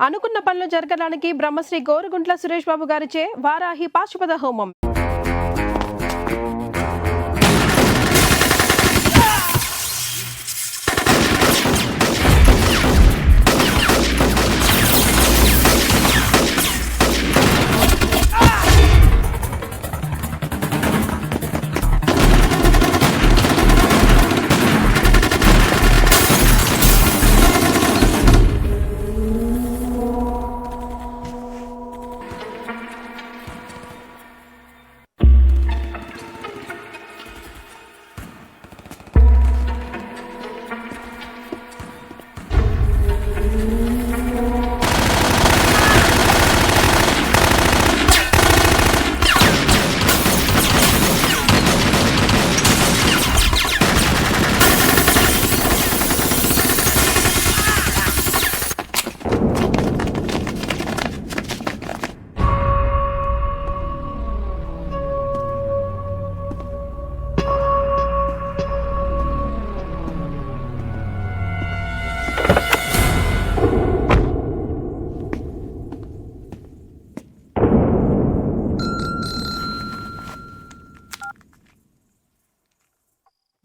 అనుకున్న పనులు జరగడానికి బ్రహ్మశ్రీ గోరుగుంట్ల సురేష్ బాబు గారిచే వారాహి పాశుపత హోమం.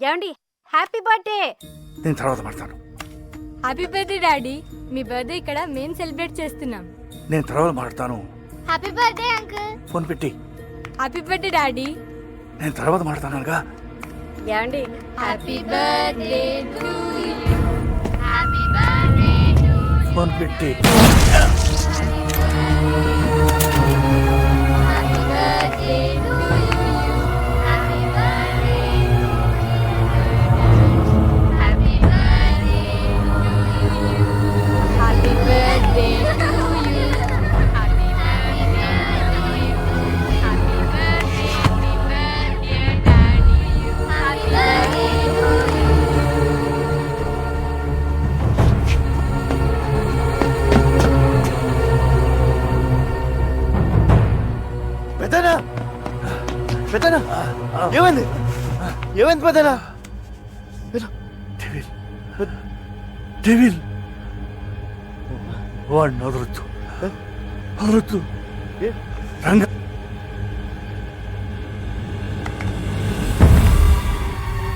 ఏమండి హ్యాపీ బర్త్డే. నేను తర్వాత మాట్లాడతాను. Happy birthday daddy. మీ బర్త్డే ఇక్కడ మేము సెలబ్రేట్ చేస్తున్నాం. నేను తర్వాత మాట్లాడతాను. Happy birthday uncle. ఫోన్ పెట్టి. Happy birthday daddy. నేను తర్వాత మాట్లాడతానుగా. ఏమండి happy birthday to you. Happy birthday to you. Phone పెట్టి. Happy birthday to you. Happy birthday. Happy birthday to you. Happy birthday to you. Happy birthday to you. Happy birthday daddy. Happy birthday to you. పెద్దనా పెద్దనా ఏమైంది ఏమైంది పెద్దనా? Devil devil వాడిని వదలొద్దు వదలొద్దు. రంగ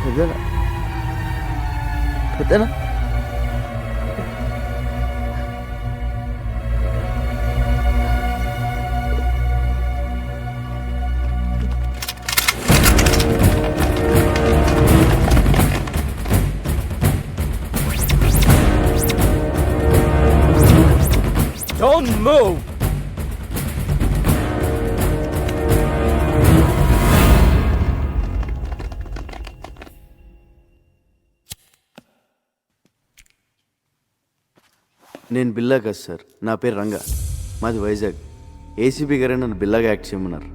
పెద్దనా పెద్దనా Don't move! నేను బిల్లా కాదు సార్, నా పేరు రంగా, మాది వైజాగ్. ఏసీపీ గారే నన్ను బిల్లాగా యాక్ట్ చేయమన్నారు.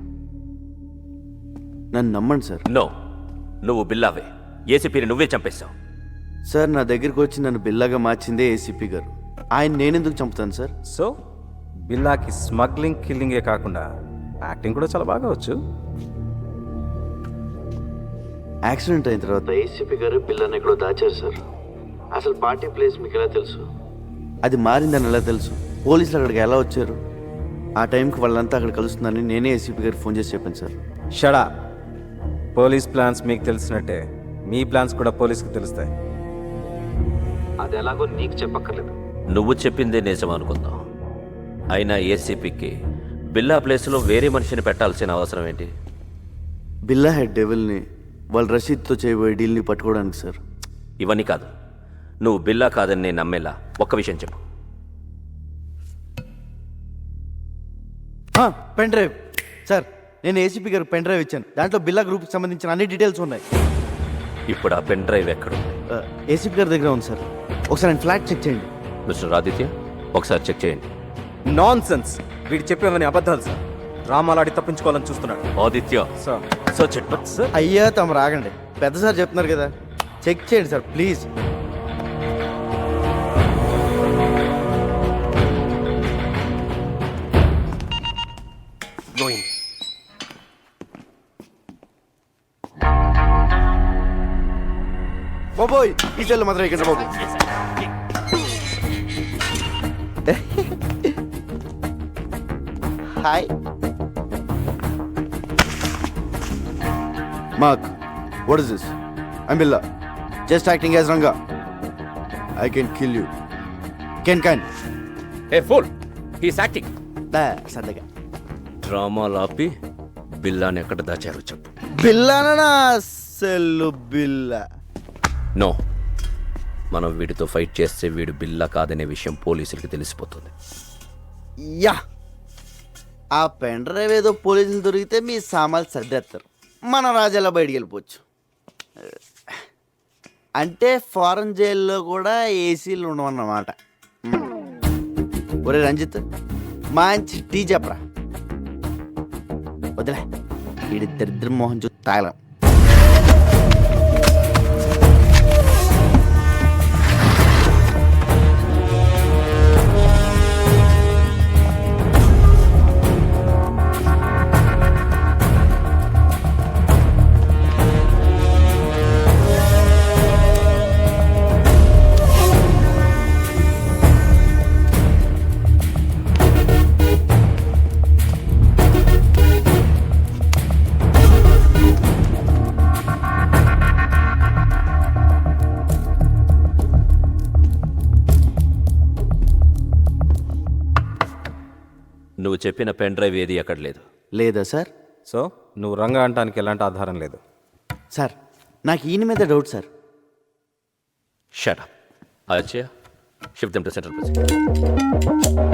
నన్ను నమ్మండి సార్. నో, నువ్వు బిల్లావే. ఏసీపీని నువ్వే చంపేశావు. సార్ నా దగ్గరికి వచ్చి నన్ను బిల్లాగా మార్చిందే ఏసీపీ గారు. ఆయన నేనెందుకు చంపుతాను సార్? సో బిల్లాకి స్మగ్లింగ్ కిల్లింగే కాకుండా యాక్టింగ్ కూడా చాలా బాగా వచ్చు. యాక్సిడెంట్ అయిన తర్వాత ఏసీపీ గారు బిల్లాని ఎక్కడో దాచారు సార్. అసలు పార్టీ ప్లేస్ మీకు ఎలా తెలుసు? అది మారిందని ఎలా తెలుసు? పోలీసులు అక్కడికి ఎలా వచ్చారు? ఆ టైంకి వాళ్ళంతా అక్కడ కలుస్తుందని నేనే ఏసీపీ గారికి ఫోన్ చేసి చెప్పాను సార్. షడా. పోలీస్ ప్లాన్స్ మీకు తెలిసినట్టే మీ ప్లాన్స్ కూడా పోలీస్కి తెలుస్తాయి. అది ఎలాగో నీకు చెప్పక్కర్లేదు. నువ్వు చెప్పిందే నిజం అనుకుందాం. అయినా ఏసీపీకి బిల్లా ప్లేస్లో వేరే మనిషిని పెట్టాల్సిన అవసరం ఏంటి? బిల్లా హెడ్ డెవిల్ని వాళ్ళ రషీద్తో చేయబోయే డీల్ని పట్టుకోవడానికి సార్. ఇవన్నీ కాదు, నువ్వు బిల్లా కాదని నేను నమ్మేలా ఒక్క విషయం చెప్పు. Pen drive sir. నేను ఏసీపీ గారికి పెన్ డ్రైవ్ ఇచ్చాను. దాంట్లో బిల్లా గ్రూప్కి సంబంధించిన అన్ని డీటెయిల్స్ ఉన్నాయి. ఇప్పుడు ఆ పెన్ డ్రైవ్ ఎక్కడుంది? ఏసీపీ గారి దగ్గర ఉంది సార్. ఒకసారి నేను ఫ్లాట్ చెక్ చేయండి. మిస్టర్ ఆదిత్య, ఒకసారి చెక్ చేయండి. Non sense. వీడు చెప్పేవని అబద్ధాలు సార్. డ్రామాలాడి తప్పించుకోవాలని చూస్తున్నాడు. Aditya sir search it. Sir అయ్యా తమ రాగండి, పెద్ద సార్ చెప్తున్నారు కదా, చెక్ చేయండి సార్ ప్లీజ్. బాబోయ్ ఈ సెల్ మాత్రం ఇక్కడ బాబు. Hi Mark, what is this? I'm Billa, just acting as Ranga. I can kill you. Can a fool, he's acting. సరదాగా డ్రామాలు ఆపి బిల్లాని ఎక్కడ దాచారో చెప్పు. బిల్లానా? సెల్లు బిల్లా. నో, మనం వీడితో ఫైట్ చేస్తే వీడు బిల్లా కాదనే విషయం పోలీసులకి తెలిసిపోతుంది. యా, ఆ పెన్ డ్రైవ్ ఏదో పోలీసులు దొరికితే మీ సామాన్లు సర్దేస్తారు, మన రాజాలా బయటికి వెళ్ళిపోవచ్చు. అంటే ఫారెన్ జైల్లో కూడా ఏసీలు ఉండవన్నమాట. ఒరే రంజిత్, మంచి టీ చెప్పరా. వదిలే, వీడి దరిద్ర మోహన్ చూసి తాగలం. నువ్వు చెప్పిన పెన్ డ్రైవ్ ఏది అక్కడ లేదు. లేదా సార్? సో నువ్వు రంగా అంటానికి ఎలాంటి ఆధారం లేదు. సార్, నాకు ఈయన మీద డౌట్ సార్. Shut up. అచ్చా, shift them to central president.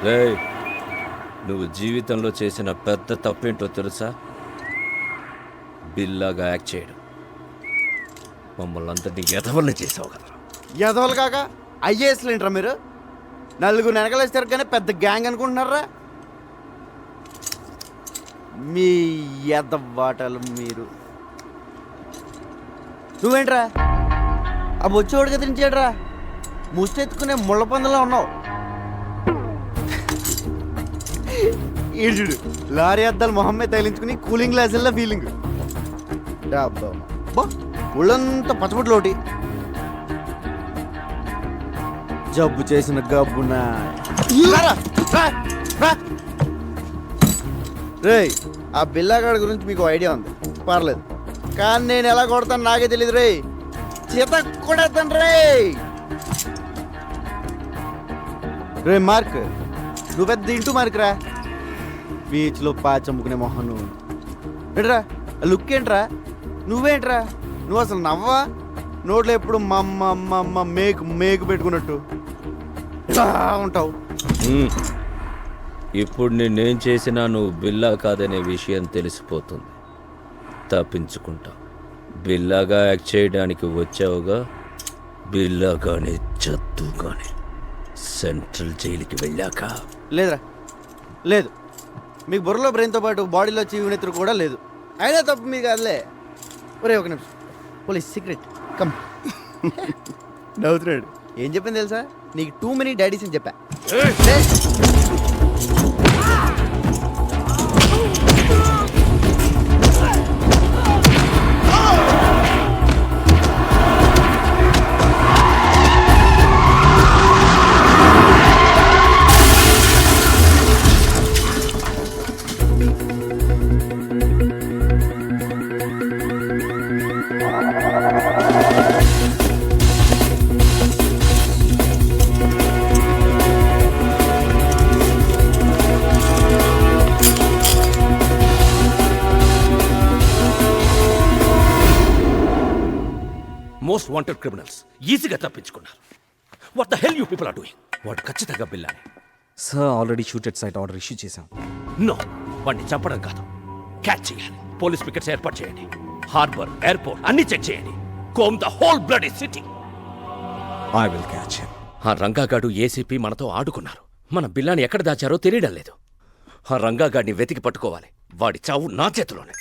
రేయ్, నువ్వు జీవితంలో చేసిన పెద్ద తప్పేంటో తెలుసా? బిల్లాగా యాక్ట్ చేయడం. మమ్మల్ని అందరినీ ఎదవల్ని చేసావు కదా. ఎదవలు కాక ఐఏఎస్లు ఏంట్రా మీరు? నలుగురు వెనకలేస్తారు కానీ పెద్ద గ్యాంగ్ అనుకుంటున్నారా? మీ ఎదవాటలు మీరు. నువ్వేంట్రా ఆ బొచ్చోడు కదిలించాడ్రా? ముష్టెత్తుకునే ముళ్ళ పందులో ఉన్నావు. ఈడుడు లారీ అద్దాలు మొహమ్మద్ తగిలించుకుని కూలింగ్ గ్లాసుల్లో ఫీలింగ్. ఒళ్ళంతా పచ్చబుట్లు ఒకటి. జబ్బు చేసిన గబ్బునా. రేయ్, ఆ బిల్లాగాడి గురించి మీకు ఐడియా ఉంది, పర్లేదు. కానీ నేను ఎలా కొడతాను నాకే తెలియదు రే. చేత కొడతాను రే. రే మార్క్, నువ్వు పెద్ద ఇంటూ మార్క్ రా. బీచ్లో పాచమ్ముకునే మొహన్ నువ్వు. ఏంట్రా లుక్ ఏంట్రా? నువ్వేంట్రా? నువ్వు అసలు నవ్వా? నోట్లో ఎప్పుడు మమ్మ మేకు మేకు పెట్టుకున్నట్టు ఉంటావు. ఇప్పుడు నేనేం చేసినా నువ్వు బిల్లా కాదనే విషయం తెలిసిపోతుంది. తప్పించుకుంటా. బిల్లాగా యాక్ట్ చేయడానికి వచ్చావుగా, బిల్లాగానే చద్దుగానే సెంట్రల్ జైలుకి వెళ్ళాక. లేదురా, లేదు. మీకు బుర్రలో బ్రెయిన్తో పాటు బాడీలో చీవునెత్తురు కూడా లేదు. అయినా తప్పు మీకు కాదులే. ఒరే ఒక నిమిషం, పోలీస్ సీక్రెట్ కమ్. నవ్వుతున్నాడు. ఏం చెప్పింది తెలుసా? నీకు టూ మెనీ డాడీస్ అని చెప్పా. మోస్ట్ వాంటెడ్ క్రిమినల్స్ ఈజీగా తప్పించుకున్నారు. What the hell you people are doing? వాడు ఖచ్చితంగా బిల్లాని. Sir already shooted sight order issue చేశాం. నో, వాడిని చంపడం కాదు, క్యాచ్ చేయాలి. పోలీస్ పికెట్స్ ఏర్పాటు చేయండి. హార్బర్, ఎయిర్పోర్ట్ అన్ని చెక్ చేయండి. Comb the whole bloody city. I will catch him. ఆ రంగాగాడు ఏసీపీ మనతో ఆడుకున్నారు. మన బిల్లాని ఎక్కడ దాచారో తెలియడం లేదు. ఆ రంగాగాడిని వెతికి పట్టుకోవాలి. వాడి చావు నా చేతిలోనే.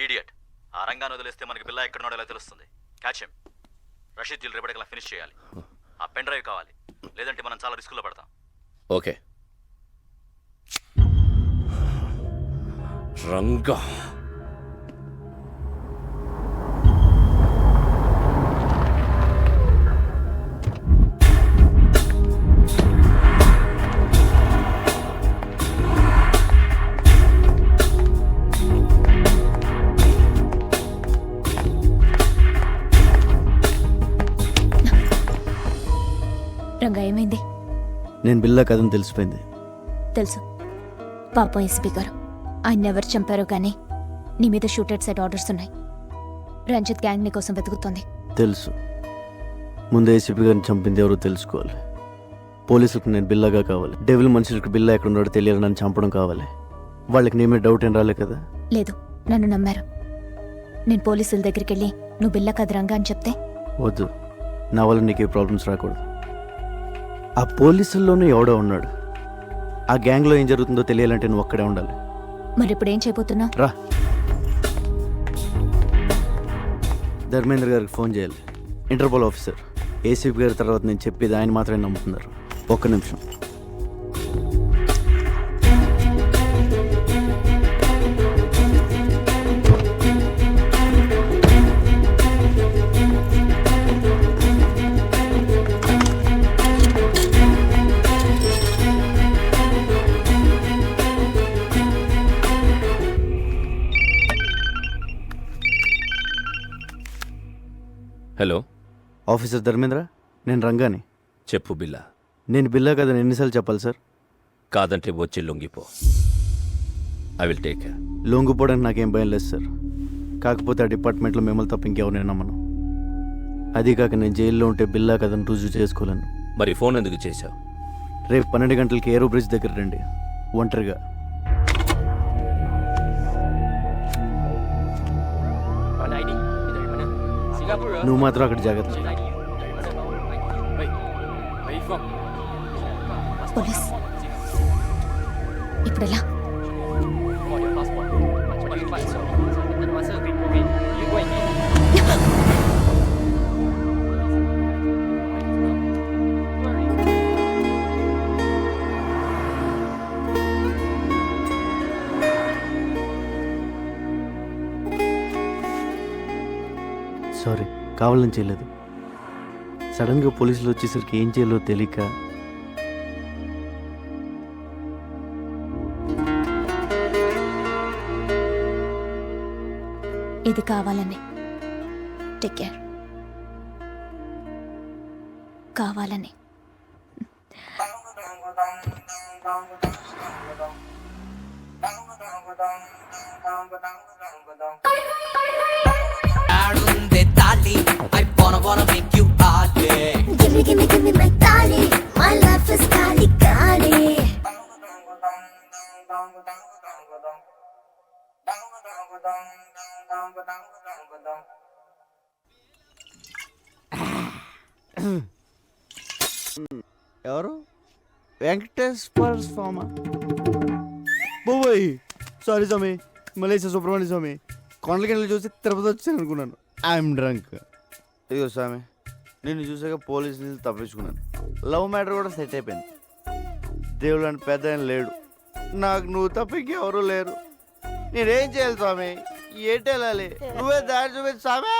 ఈడియట్, ఆ రంగాన్ని వదిలేస్తే మనకి బిల్లా ఎక్కడున్నాడో ఎలా తెలుస్తుంది? Catch him. రషీద్ జిల్ రేపటికల్లా ఫినిష్ చేయాలి. ఆ పెన్ డ్రైవ్ కావాలి, లేదంటే మనం చాలా రిస్కులో పడతాం. ఓకే. రంగా రంగా ఏమైంది? నేను బిల్లా కథను తెలిసిపోయింది. తెలుసు. పాపం ఎస్పీ గారు ఆయన ఎవరు చంపారో కానీ నీ మీద షూటెడ్ సైట్ ఆర్డర్స్ ఉన్నాయి. రంజిత్ గ్యాంగ్ నీ కోసం వెతుకుతోంది. తెలుసు. ముందు ఏసీపీ గారిని చంపింది ఎవరో తెలుసుకోవాలి. పోలీసులకు నేను బిల్లాగా కావాలి. డెవిల్ మనుషులకు బిల్లా ఎక్కడ ఉన్నాడో తెలియాలి. నన్ను చంపడం కావాలి. వాళ్ళకి నీ మీద డౌట్ ఏం రాలే కదా? లేదు, నన్ను నమ్మారు. నేను పోలీసుల దగ్గరికి వెళ్ళి నువ్వు బిల్లా కాదు రంగా అని చెప్తే వద్దు, నా వల్ల నీకే ప్రాబ్లమ్స్ రాకూడదు. ఆ పోలీసుల్లోనూ ఎవడో ఉన్నాడు. ఆ గ్యాంగ్లో ఏం జరుగుతుందో తెలియాలంటే నువ్వు అక్కడే ఉండాలి. మరి ఇప్పుడు ఏం చేయబోతున్నావు? రా, ధర్మేంద్ర గారికి ఫోన్ చేయాలి. Interpol officer. ఏసీపీ గారి తర్వాత నేను చెప్పేది ఆయన మాత్రమే నమ్ముతున్నారు. ఒక్క నిమిషం. హలో, ఆఫీసర్ ధర్మేంద్ర, నేను రంగాని. చెప్పు బిల్లా. నేను బిల్లా కదని ఎన్నిసార్లు చెప్పాలి సార్? కాదంటే వచ్చి లొంగిపో. I will take care. లొంగిపోవడానికి నాకేం భయం లేదు సార్. కాకపోతే ఆ డిపార్ట్మెంట్లో మిమ్మల్ని తప్ప ఇంకెవరిని నమ్మను. అది కాక నేను జైల్లో ఉంటే బిల్లా కదని రుజువు చేసుకోలేను. మరి ఫోన్ ఎందుకు చేశావు? రేపు 12 గంటలకి ఏరో బ్రిడ్జ్ దగ్గర రండి, ఒంటరిగా. నువ్వు మాత్రం అక్కడ జాగ్రత్త. పోలీస్ ఇప్పుడు ఎలా? సారీ, కావాలని చేయలేదు. సడన్గా పోలీసులు వచ్చేసరికి ఏం చేయాలో తెలియక. ఇది కావాలని. Take care. కావాలని. Give me my tali. My life is kali kali. ఎవరు? వెంకటేశ్వర స్వామి. బాబోయ్, సారీ స్వామి. మలేషియా సుబ్రహ్మణ్య స్వామి. కొండలకి చూసి తిరుపతి వచ్చాను అనుకున్నాను. I'm drunk. ఇదిగో స్వామి, నిన్ను చూసాక పోలీసులు తప్పించుకున్నాను. లవ్ మ్యాటర్ కూడా సెట్ అయిపోయింది. దేవుడు అని పెద్ద ఆయన లేడు. నాకు నువ్వు తప్ప ఇంకెవరూ లేరు. నేనేం చేయాలి స్వామి? ఏంటి వెళ్ళాలి? నువ్వే దారి చూపించు స్వామి.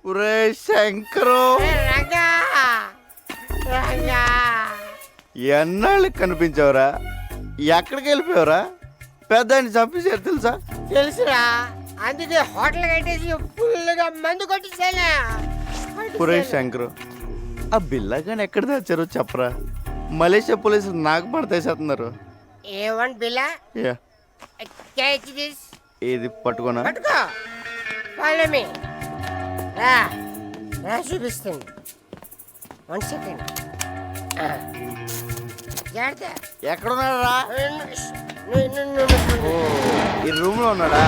ఒరే శంకరు, ఎన్నాళ్ళు కనిపించావురా? ఎక్కడికి వెళ్ళిపోయావురా? పెద్ద ఆయన చంపేశారు తెలుసా? తెలుసురా, అందుకే హోటల్ కట్టేసి ఫుల్గా మందు కొట్టేసాను. ఒరే శంకరు, ఆ బిల్లా కానీ ఎక్కడ తెచ్చారో చెప్పరా? మలేషియా పోలీసులు నాకు పడతేసేస్తున్నారు. A1 Billa yeah catch this ఇది పట్టుకోనా? పట్టుకో ఫాలో మీ రా రా చూపిస్తుంది 1 సెకండ్ జాగ్రత్త ఎక్కడున్నాడు రా? నువ్వు ఈ రూమ్ లో ఉన్నాడా?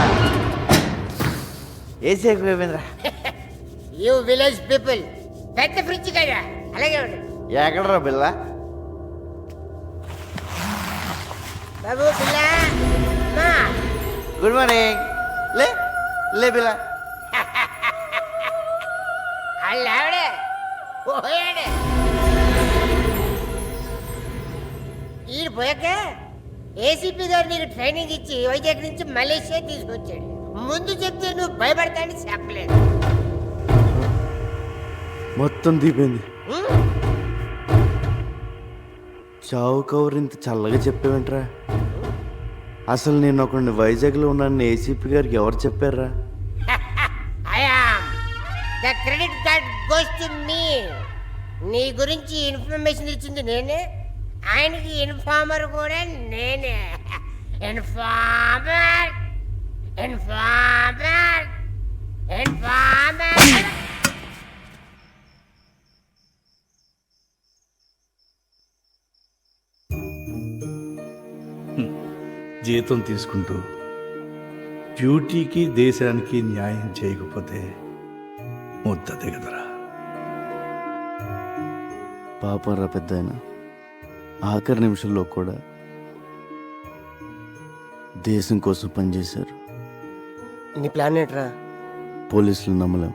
ఏసీ ఎక్కువైపోయిందిరా. యూ విలేజ్ పీపుల్ పెద్ద ఫ్రిడ్జ్ కదా అలాగే ఉండు ఎక్కడరా బిల్లా? బాబు పిల్ల మా గుడ్ మార్నింగ్. లే లే బిల్లా. వాళ్ళు ఆవిడే పోయాడు ఈయన పోయాక ఏసీపీ గారు నీకు ట్రైనింగ్ ఇచ్చి వైజాగ్ నుంచి మలేషియా తీసుకొచ్చాడు. ముందు చెప్తే నువ్వు భయపడతానని చెప్పలేదు. మొత్తం దీపోయింది. చావు కవర్ ఇంత చల్లగా చెప్పేవేంట్రా? అసలు నేను ఒకడిని వైజాగ్లో ఉన్నాను ఏసీపీ గారికి ఎవరు చెప్పారా? The credit card goes to me. నీ గురించి ఇన్ఫర్మేషన్ ఇచ్చింది నేనే, ఆయనకి ఇన్ఫార్మర్ కూడా నేనే. Informer informer informer. జీతం తీసుకుంటూ డ్యూటీకి దేశానికి న్యాయం చేయకపోతే ముద్ద దిగదురా. పాపం రా పెద్దాయన, ఆఖరి నిమిషంలో కూడా దేశం కోసం పనిచేశారు. నీ ప్లాన్ ఏంట్రా? పోలీసులు నమ్మలేం.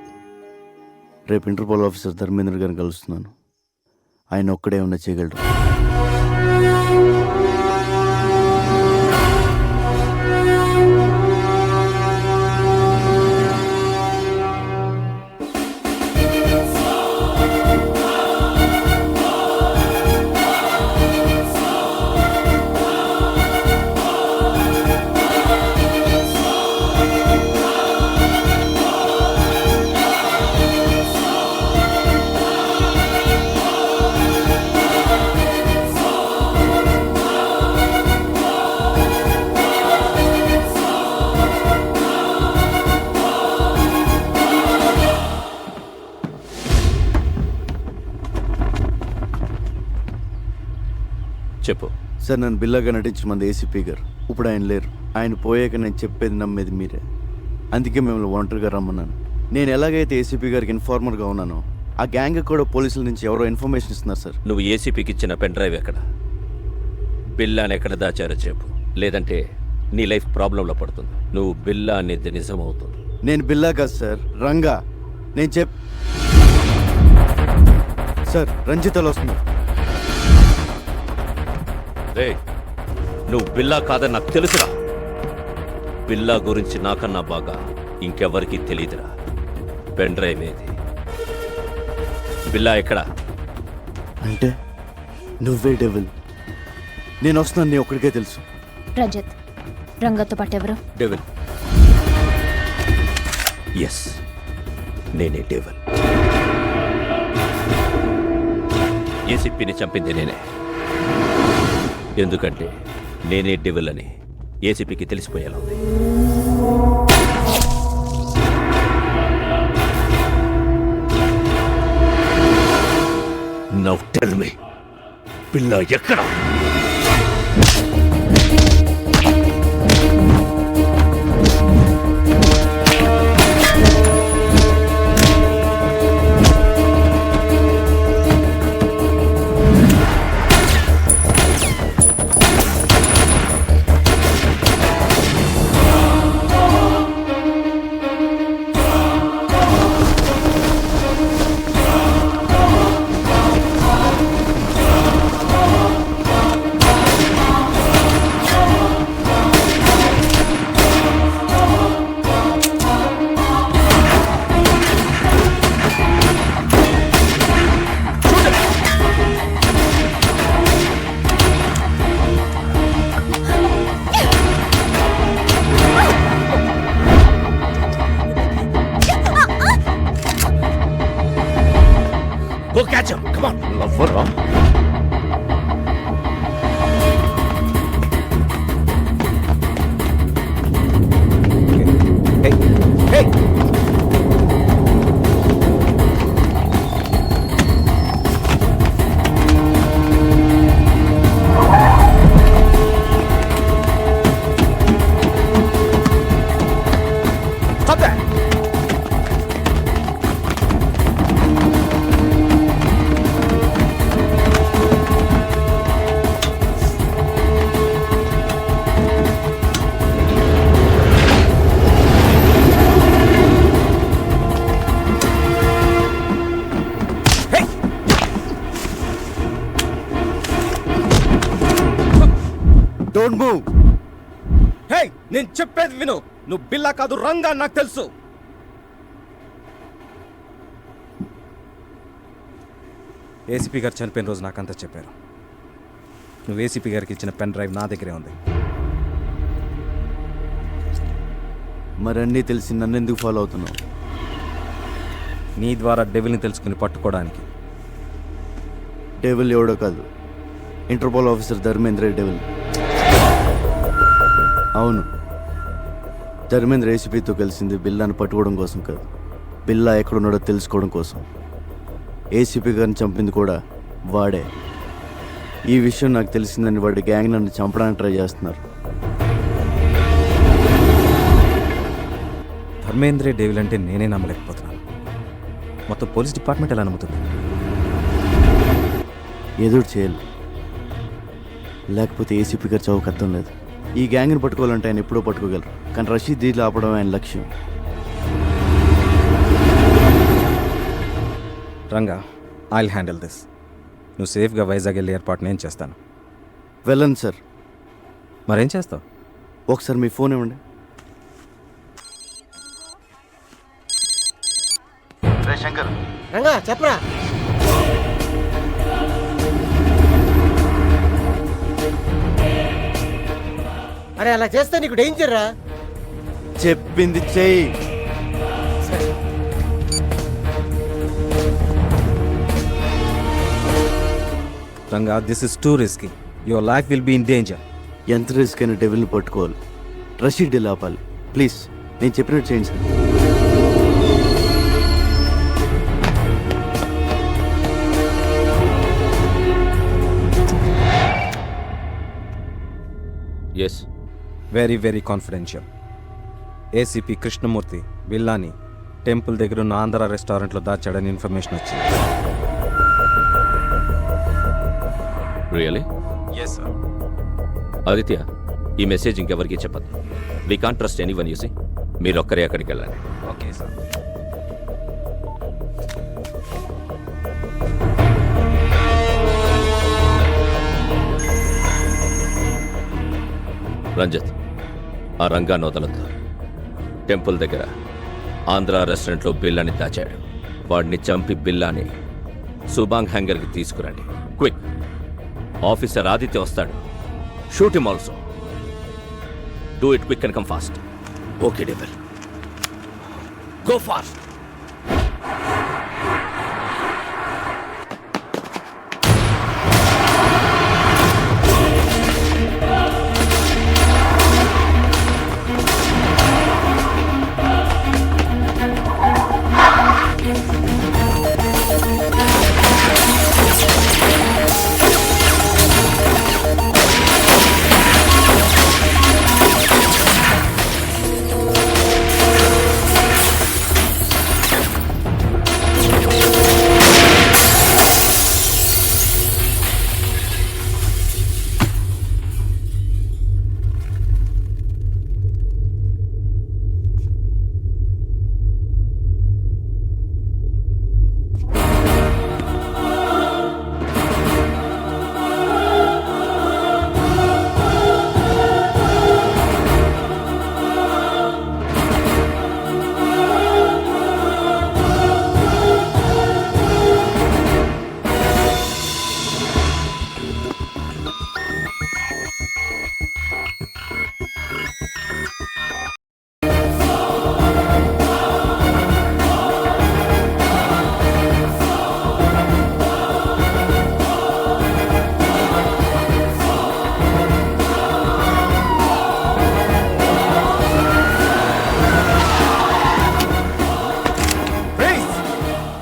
రేపు ఇంటర్పోల్ ఆఫీసర్ ధర్మేంద్ర గారిని కలుస్తున్నాను. ఆయన ఒక్కడే ఉన్న చేయగలరు. చెప్పు. సార్, నన్ను బిల్లాగా నటించిన మంది ఏసీపీ గారు. ఇప్పుడు ఆయన లేరు. ఆయన పోయాక నేను చెప్పేది నమ్మేది మీరే. అందుకే మిమ్మల్ని ఒంటరిగా రమ్మన్నాను. నేను ఎలాగైతే ఏసీపీ గారికి ఇన్ఫార్మర్గా ఉన్నానో, ఆ గ్యాంగ్ కూడా పోలీసుల నుంచి ఎవరో ఇన్ఫర్మేషన్ ఇస్తున్నారు సార్. నువ్వు ఏసీపీకి ఇచ్చిన పెన్ డ్రైవ్ ఎక్కడ? బిల్లాని ఎక్కడ దాచారో చెప్పు, లేదంటే నీ లైఫ్ ప్రాబ్లంలో పడుతుంది. నువ్వు బిల్లా అనేది నిజం అవుతుంది. నేను బిల్లా కాదు సార్, రంగా. నేను సార్, రంజితలో వస్తున్నారు. రే, నువ్వు బిల్లా కాదని నాకు తెలుసురా. బిల్లా గురించి నాకన్నా బాగా ఇంకెవరికి తెలియదురా. పెన్ డ్రైవ్ ఏది? బిల్లా ఎక్కడ? అంటే నువ్వే డెవిల్. నేను వస్తున్నాను, నీ ఒక్కడికే తెలుసు. రంజిత్, రంగతో పాటు ఎవరు? డెవిల్. ఎస్, నేనే డెవిల్. ఏసీపీని చంపింది నేనే. ఎందుకంటే నేనే డెవిల్ అని ఏసీపీకి తెలిసిపోయేలా ఉంది. నౌ టెల్ మీ, బిల్లా ఎక్కడ? Don't move. హే, నేను చెప్పేది విను. నువ్వు బిల్లా కాదు, రంగా నాకు తెలుసు. ఏసీపీ గారు చనిపోయిన రోజు నాకంతా చెప్పారు. నువ్వు ఏసీపీ గారికి ఇచ్చిన పెన్ డ్రైవ్ నా దగ్గరే ఉంది. మరి అన్నీ తెలిసి నన్ను ఎందుకు ఫాలో అవుతున్నావు? నీ ద్వారా డెవిల్ని తెలుసుకుని పట్టుకోవడానికి. డెవిల్ ఎవడో కాదు, ఇంటర్పోల్ ఆఫీసర్ ధర్మేంద్ర డెవిల్. అవును, ధర్మేంద్ర ఏసీపీతో కలిసింది బిల్లాను పట్టుకోవడం కోసం కాదు, బిల్లా ఎక్కడున్నాడో తెలుసుకోవడం కోసం. ఏసీపీ గారిని చంపింది కూడా వాడే. ఈ విషయం నాకు తెలిసిందని వాడి గ్యాంగ్ నన్ను చంపడానికి ట్రై చేస్తున్నారు. ధర్మేంద్రే డేవిల్ అంటే నేనే నమ్మలేకపోతున్నాను. మొత్తం పోలీస్ డిపార్ట్మెంట్ ఎలా నమ్ముతుంది? ఎదురు చేయాలి, లేకపోతే ఏసీపీ గారు చౌక అర్థం లేదు. ఈ గ్యాంగ్ని పట్టుకోవాలంటే ఆయన ఎప్పుడో పట్టుకోగలరు, కానీ రషీద్ దీన్ని ఆపడం ఆయన లక్ష్యం. Ranga, I'll handle this. నువ్వు సేఫ్గా వైజాగ్ వెళ్ళే ఏర్పాటు నేను చేస్తాను. వెళ్ళండి సార్. మరేం చేస్తావు? ఒకసారి మీ ఫోన్ ఇవ్వండి. శంకర్, రంగా చెప్పరా. అరే అలా చేస్తే నీకు డేంజర్ రా. చెప్పింది చెయ్యి. Ranga, this is too risky. Your life will be in danger. ఎంత రిస్క్ అయినా డెవిల్ని పట్టుకోవాలి, రషీద్ డీల్ ఆపాలి. ప్లీజ్ నేను చెప్పినట్టు చేయండి sir. Yes, very very confidential. ACP Krishnamurthy బిల్లాని టెంపుల్ దగ్గర ఉన్న ఆంధ్ర రెస్టారెంట్లో దాచాడని ఇన్ఫర్మేషన్ వచ్చింది. రియలీ? Yes sir. ఆదిత్య, ఈ మెసేజ్ ఇంకెవరికి చెప్పద్దు. We can't trust anyone. You see మీరు ఒక్కరే అక్కడికి వెళ్ళండి. Okay sir. రంజిత్, ఆ రంగాన్ని వదలొద్దు. టెంపుల్ దగ్గర ఆంధ్ర రెస్టారెంట్లో బిల్లాని దాచాడు. వాడిని చంపి బిల్లాని సుబాంగ్ హ్యాంగర్కి తీసుకురండి. క్విక్. ఆఫీసర్ ఆదిత్య వస్తాడు. Shoot him also. Do it quick and come fast. Okay devil, go fast.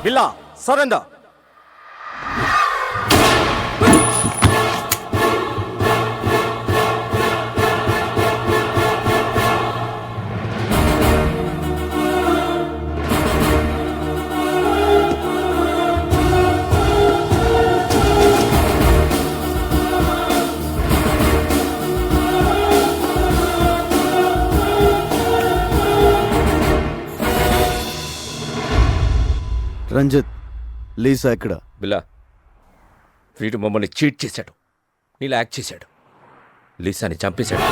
Billa, surrender. Ranjith, Lisa ఎక్కడ? బిల్లా, వీడు మమ్మల్ని చీట్ చేశాడు, నీలా యాక్ట్ చేశాడు. లీసాని చంపేశాడు.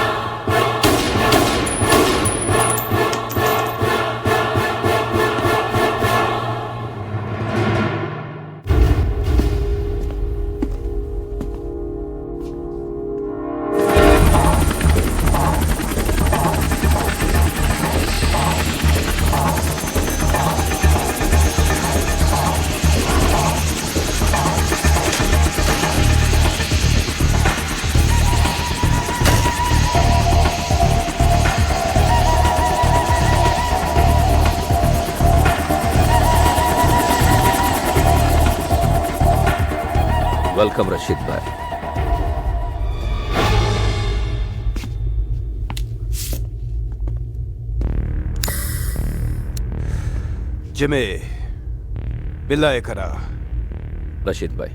వెల్కమ్ రషీద్ భాయ్. జిమే బిల్లా ఎకరా. రషీద్ భాయ్,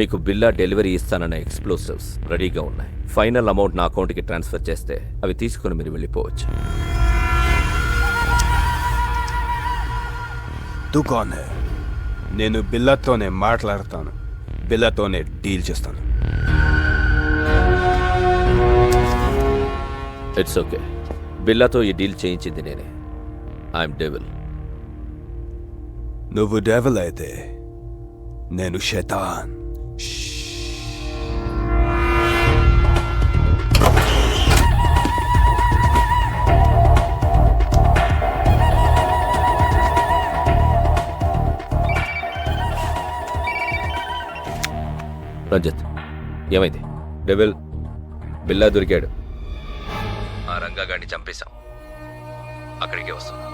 మీకు బిల్లా డెలివరీ ఇస్తానన్న ఎక్స్ప్లోసివ్స్ రెడీగా ఉన్నాయి. ఫైనల్ అమౌంట్ నా అకౌంట్కి ట్రాన్స్ఫర్ చేస్తే అవి తీసుకుని మీరు వెళ్ళిపోవచ్చు. దుకాన్ హై. నేను బిల్లాతోనే మాట్లాడతాను, బిల్లాతోనే డీల్ చేస్తాను. It's okay. బిల్లాతో ఈ డీల్ చేయించింది నేనే. I'm devil. నువ్వు డెవిల్ అయితే నేను శైతాన్. రంజిత్, ఏమైంది? డెవిల్ బిల్లా దొరికాడు. ఆ రంగాగాడిని చంపేశాం. అక్కడికే వస్తుంది.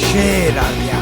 शेर आ गया.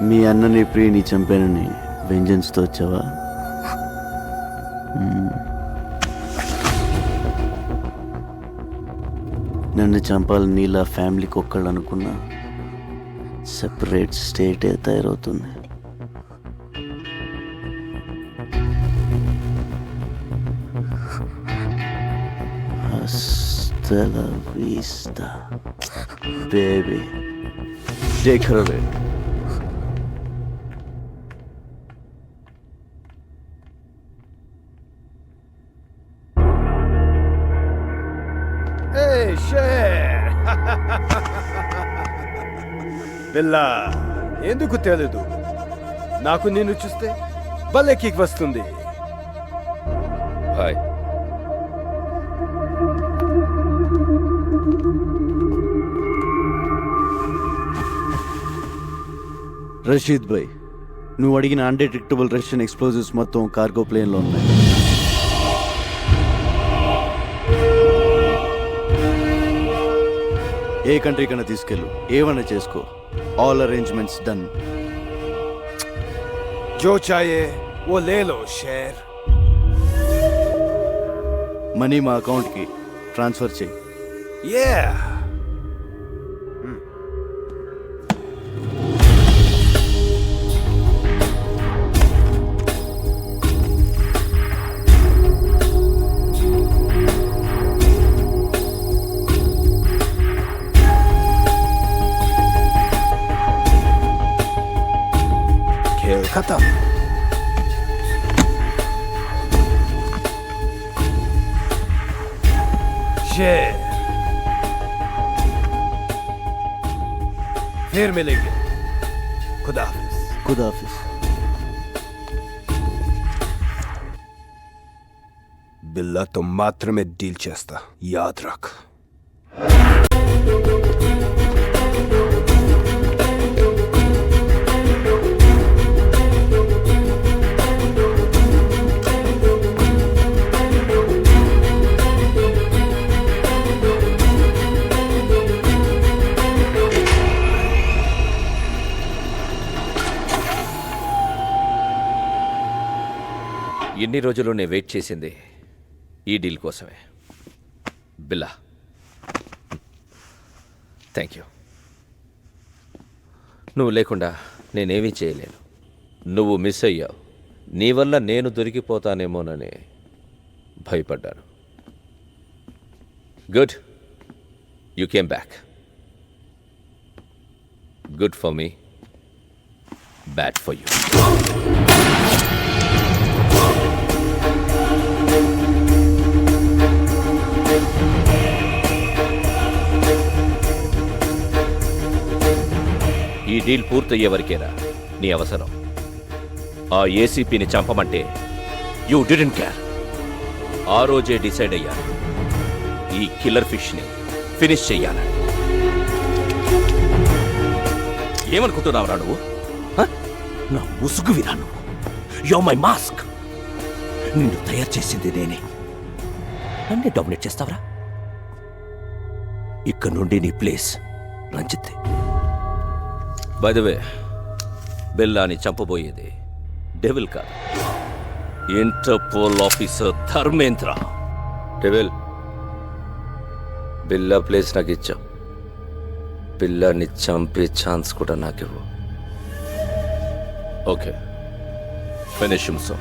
మీ అన్నని ప్రియని చంపానని వెంజన్స్తో వచ్చావా? నన్ను చంపాలని నీలా ఫ్యామిలీకి ఒక్కళ్ళు అనుకున్నా సెపరేట్ స్టేటే తయారవుతుంది. Hasta la vista, baby. Take her away. బిల్లా ఎందుకు తెలీదు? నాకు నిన్ను చూస్తే భలే కిక్ వస్తుంది. హాయ్. రషీద్ భాయ్, నువ్వు అడిగిన అన్డిటెక్టబుల్ రష్యన్ ఎక్స్ప్లోజివ్స్ మొత్తం కార్గో ప్లేన్లో ఉన్నాయి. ఏ కంట్రీ కన్నా తీసుకెళ్ళు, ఏమన్నా చేసుకో. All arrangements done. जो चाहे वो ले लो शेर. మనీ మా అకౌంట్కి ట్రాన్స్ఫర్ చేయి. खत्म। शेर, फिर मिलेंगे। खुदा हाफिज। खुदा हाफिज। बिल्ला तो मात्र में डील చేస్తా, याद रख। ఎన్ని రోజులు నేను వెయిట్ చేసింది ఈ డీల్ కోసమే. బిల్లా, థ్యాంక్ యూ. నువ్వు లేకుండా నేనేమీ చేయలేను. నువ్వు మిస్ అయ్యావు. నీ వల్ల నేను దొరికిపోతానేమోనని భయపడ్డాను. Good, you came back. Good for me, bad for you. ఈ డీల్ పూర్తయ్యే వరకేరా నీ అవసరం. ఆ ఏసీపీని చంపమంటే యూ డిడెంట్ కేర్. ఆ రోజే డిసైడ్ అయ్యాను ఈ కిల్లర్ ఫిష్ని ఫినిష్ చెయ్యాలని. ఏమనుకుంటున్నావురా నువ్వు? నా ముసుగువిరా నువ్వు. Yo my mask. నిన్ను తయారు చేసింది నేనే. నన్నే డామినేట్ చేస్తావరా? ఇక్కడ నుండి నీ place Ranjith. By the way, బిల్లాని చంపబోయేది డెవిల్ కాదు, Interpol officer Dharmendra. Devil, Billa place నాకు ఇచ్చావు. బిల్లాని చంపే ఛాన్స్ కూడా నాకివ్వు. Okay, finish him so.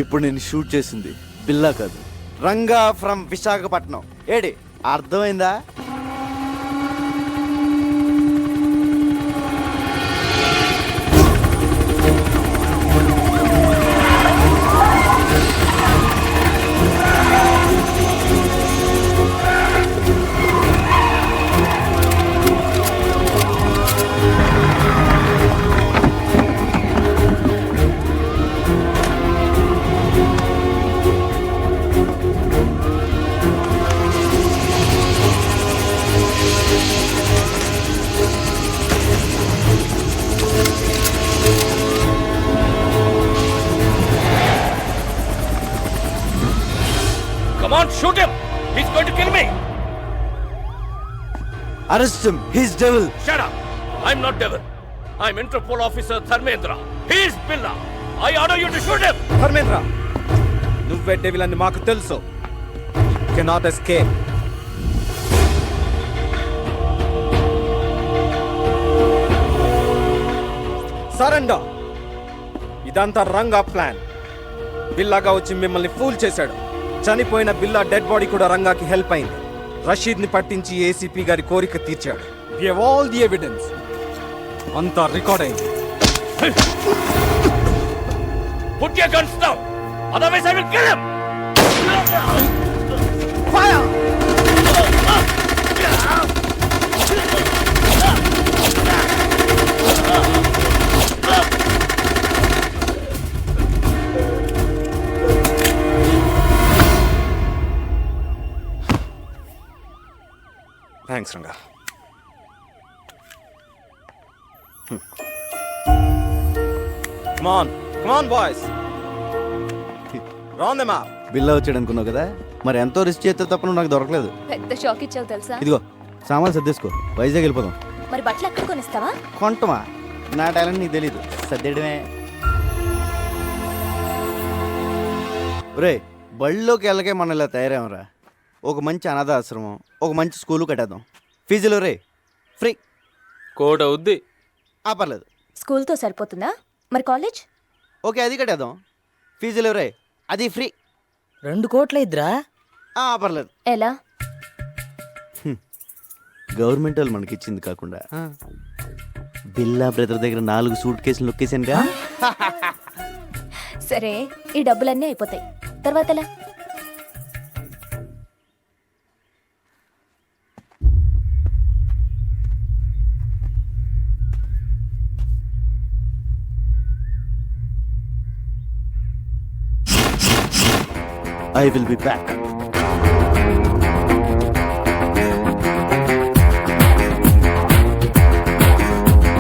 ఇప్పుడు నేను షూట్ చేసింది బిల్లా కాదు, రంగా ఫ్రమ్ విశాఖపట్నం. ఏడి అర్థమైందా? Come on, shoot him! He's going to kill me! Arrest him, he's devil. Shut up! I'm not devil. I'm Interpol officer Dharmendra. He's Billa. I order you to shoot him! Dharmendra, నువ్వే devil అని మాకు తెలుసు. Cannot escape. Surrender. ఇదంతా Ranga plan. బిల్లాగా వచ్చి మిమ్మల్ని pool చేశాడు. చనిపోయిన బిల్లా dead body కూడా రంగాకి హెల్ప్ అయింది. రషీద్ ని పట్టించి ఏసీపీ గారి కోరిక తీర్చాడు. We have all the evidence. అంతా రికార్డ్ అయింది. Put your guns down! Otherwise I will kill him! Fire! Thanks Ranga. Come on boys. Round them up. బిల్లా వచ్చాడు అనుకున్నావు కదా, మరి ఎంతో రిస్క్ చేస్తే తప్ప నువ్వు నాకు దొరకలేదు. పెద్ద షాక్ ఇచ్చావు తెలుసా? ఇదిగో సామాన్లు సర్దేసుకో, వైజాగ్ వెళ్ళిపోదాం. మరి బట్టలు ఎక్కడ కొనిస్తావా? కొంటమా? నా టాలెంట్ నీకు తెలీదు, సర్దేయడమే. రే, బళ్ళలోకి వెళ్ళకే మనం ఇలా తయారేమరా. ఒక మంచి అనాథ ఆశ్రమం, ఒక మంచి స్కూలు కట్టేద్దాం. ఫీజులు రే ఫ్రీ. కోట్ అవుద్ది. పర్లేదు. స్కూల్తో సరిపోతుందా? మరి కాలేజ్? ఓకే, అది కట్టేద్దాం. ఫీజులు రే, అది ఫ్రీ. 2 కోట్ల ఇద్దరా? పర్లేదు. ఎలా? గవర్నమెంట్ వాళ్ళు మనకి ఇచ్చింది కాకుండా బిల్లా బ్రదర్ దగ్గర 4 సూట్ కేసులు నొక్కేసానుగా. సరే, ఈ డబ్బులన్నీ అయిపోతాయి. తర్వాత ఎలా? I will be back.